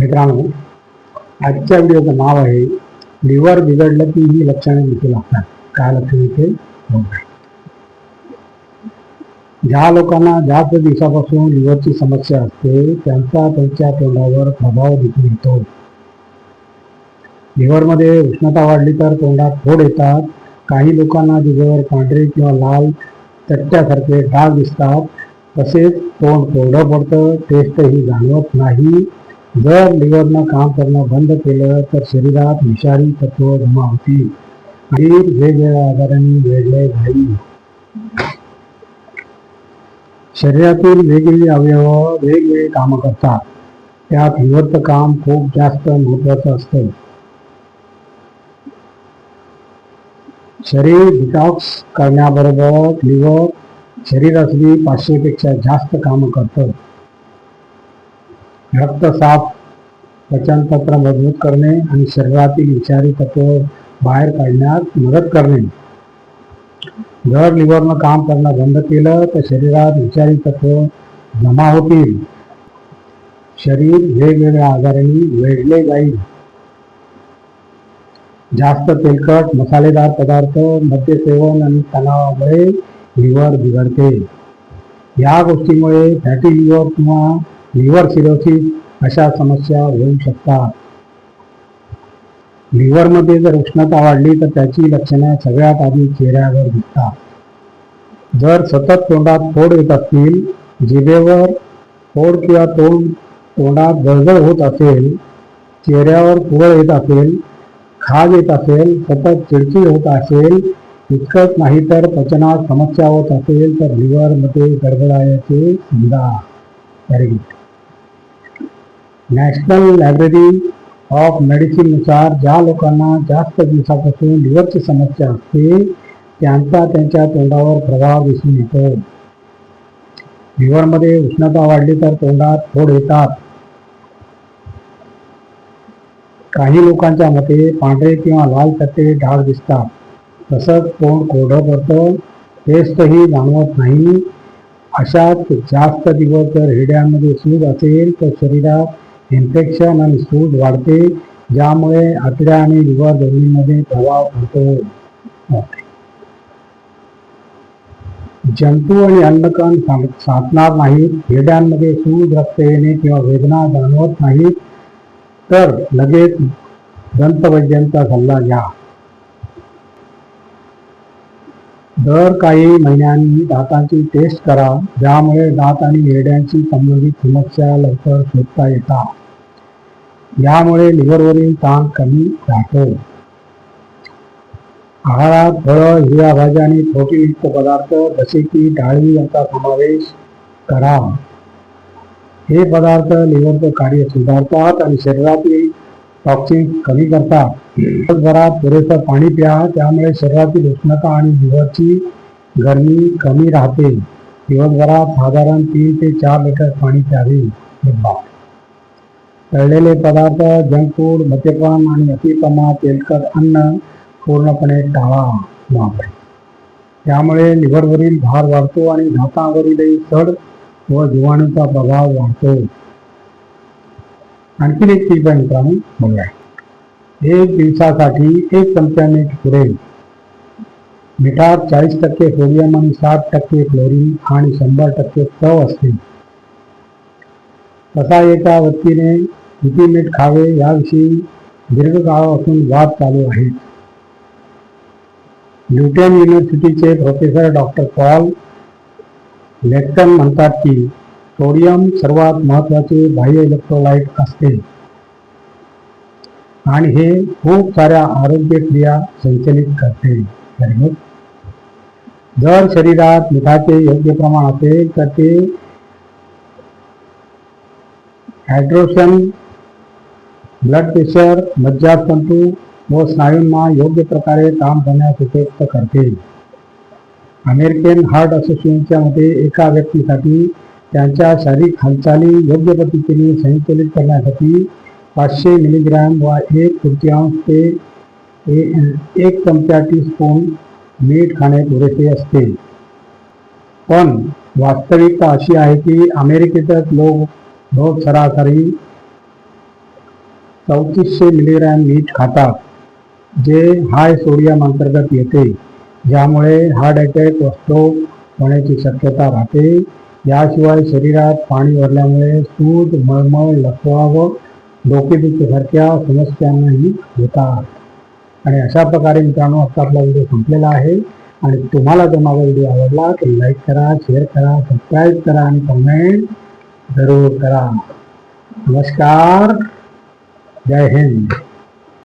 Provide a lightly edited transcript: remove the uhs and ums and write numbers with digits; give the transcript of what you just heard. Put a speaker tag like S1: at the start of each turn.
S1: मित्रांनो, आजच्या व्हिडिओचं नाव आहे लिव्हर बिघडलं की ही लक्षणे दिसू लागतात. काय लक्षणे ते बघूया. ज्या लोकांना जास्त दिवसापासून लिव्हरची समस्या असते त्यांचा त्यांच्या तोंडावर प्रभाव दिसून येतो. लिव्हरमध्ये उष्णता वाढली तर तोंडात फोड येतात. काही लोकांना जिभेवर पांढरे किंवा लाल चट्ट्यासारखे डाग दिसतात. तसेच तोंड कोरडं पडतं, टेस्टही जाणवत नाही. जर लिव्हरनं काम करणं बंद केलं तर शरीरात विषारी तत्व जमा होतील आणि वेगवेगळ्या आजारांनी वेढले जाईल. शरीरातील वेगवेगळे अवयव वेगवेगळे कामं करतात. त्यात लिव्हरचं काम खूप जास्त महत्वाचं असतं. शरीर डिटॉक्स करण्याबरोबर लिव्हर शरीरातली 500 पेक्षा जास्त कामं करतं. रक्त साफ, पचनतंत्र मजबूत करणे आणि शरीरातील विषारी तत्व बाहेर काढण्यात मदत करणे. जर लिव्हरनं काम करणं बंद केलं तर शरीरात विषारी तत्व जमा होतील. शरीर वेगवेगळ्या आजारांनी वेढले जाईल. जास्त तेलकट मसालेदार पदार्थ, मद्यसेवन आणि तणावामुळे लिव्हर बिघडते. या गोष्टीमुळे फॅटी लिव्हर किंवा लिव्हर सिरोसिस अशा समस्या होऊ शकतात. लिव्हरमध्ये जर उष्णता वाढली तर त्याची लक्षणे सगळ्यात आधी चेहऱ्यावर दिसतात. जर सतत तोंडात फोड येत असतील, जिभेवर फोड किंवा तोंडात गळगळ होत असेल, चेहऱ्यावर पुरळ येत असेल, खाज येत असेल, सतत चिडचिड होत असेल, इतकंच नाही तर पचनात समस्या होत असेल तर लिव्हरमध्ये गडबड आहे समजा. Very good. National library of मेडिसिननुसार ज्या लोकांना जास्त दिवसापासून लिव्हरची समस्या असते त्यांचा त्यांच्या तोंडावर प्रभाव दिसून येतो. लिव्हरमध्ये उष्णता वाढली तर तोंडात फोड येतात. काही लोकांच्या मते पांढरे किंवा लाल चट्टे डाग दिसतात. तसंच तोंड कोरडं पडतं, टेस्टही जाणवत नाही. अशात जास्त दिवस जर हिरड्यांमध्ये सूज असेल तर शरीरात इन्फेक्शन आणि सूज वाढते, ज्यामुळे आतड्या आणि लिव्हर दोन्हीमध्ये प्रभाव पडतो. जंतू आणि अन्नकण साचणार नाहीत. हिरड्यांमध्ये सूज, रक्त येणे किंवा वेदना जाणवत नाहीत तर लगेच दंतवैद्यांचा सल्ला घ्या. दर काही महिन्यांनी दातांची टेस्ट करा, ज्यामुळे दात आणि हिरड्यांशी संबंधित समस्या लवकर शोधता येतात. यामुळे लिव्हरवरील ताण कमी राहतो. आहारात फळं, हिरव्या भाज्या आणि प्रोटीनयुक्त पदार्थ जसे की डाळी यांचा समावेश करा. हे पदार्थ लिव्हरचं कार्य सुधारतात आणि शरीरातील टॉक्सिन्स कमी करतात. दिवसभरात पुरेसं पाणी प्या, त्यामुळे शरीरातील उष्णता आणि लिव्हरची गरमी कमी राहते. दिवसभरात साधारण 3 ते 4 लिटर पाणी प्यावे. तळलेले पदार्थ, जंक फूड, मद्यपान आणि अतिप्रमाणात तेलकट अन्न पूर्णपणे टाळा. त्यामुळे लिव्हरवरील भार वाढतो आणि दातांवरीलही सड व जीवाणूचा प्रभाव वाढतो. आणखी एक टीप आहे मित्रांनो, बघूया. 1 दिवसासाठी 1 चमचा मीठ पुरेल. मिठात 40% सोडियम आणि 60% क्लोरीन आणि 100% चव असते. तसा एका व्यक्तीने किती मीठ खावे याविषयी दीर्घकाळापासून वाद चालू आहेत. न्यूटन युनिव्हर्सिटीचे प्रोफेसर डॉक्टर पॉल लेक्टन म्हणतात की सोडियम सर्वात महत्त्वाचे बाह्य इलेक्ट्रोलाइट असते आणि हे खूप साऱ्या आरोग्य क्रिया संचलित करते. जर शरीरात मिठाचे योग्य प्रमाण असेल तर ते हायड्रेशन, ब्लड प्रेशर, मज्जातंतू व स्नायूंना योग्य प्रकारे काम करण्यास उपयुक्त करते. अमेरिकन हार्ट असोसिएशनच्या मते एका व्यक्तीसाठी त्यांच्या शारीरिक हालचाली योग्य पद्धतीने संचलित करण्यासाठी 500 मिलीग्रॅम व 1/4 ते 1 चमचा टीस्पून मीठ खाणे पुरेसे असते. पण वास्तविकता अशी आहे की अमेरिकेतच लोक रोज सरासरी 3400 मिलीग्रॅम मीठ खातात, जे हाय सोडियम अंतर्गत येते, ज्यामुळे हार्ट अटॅक व स्ट्रोक होण्याची शक्यता राहते. याशिवाय शरीरात पाणी भरल्यामुळे सूज, मळमळ, लकवा व डोकेदुखीसारख्या समस्यांनाही होतात. आणि अशा प्रकारे मित्रांनो, आता आपला व्हिडिओ संपलेला आहे. आणि तुम्हाला जर माझा व्हिडिओ आवडला तर लाईक करा, शेअर करा, सबस्क्राईब करा आणि कमेंट जरूर करा. नमस्कार, जय हिंद.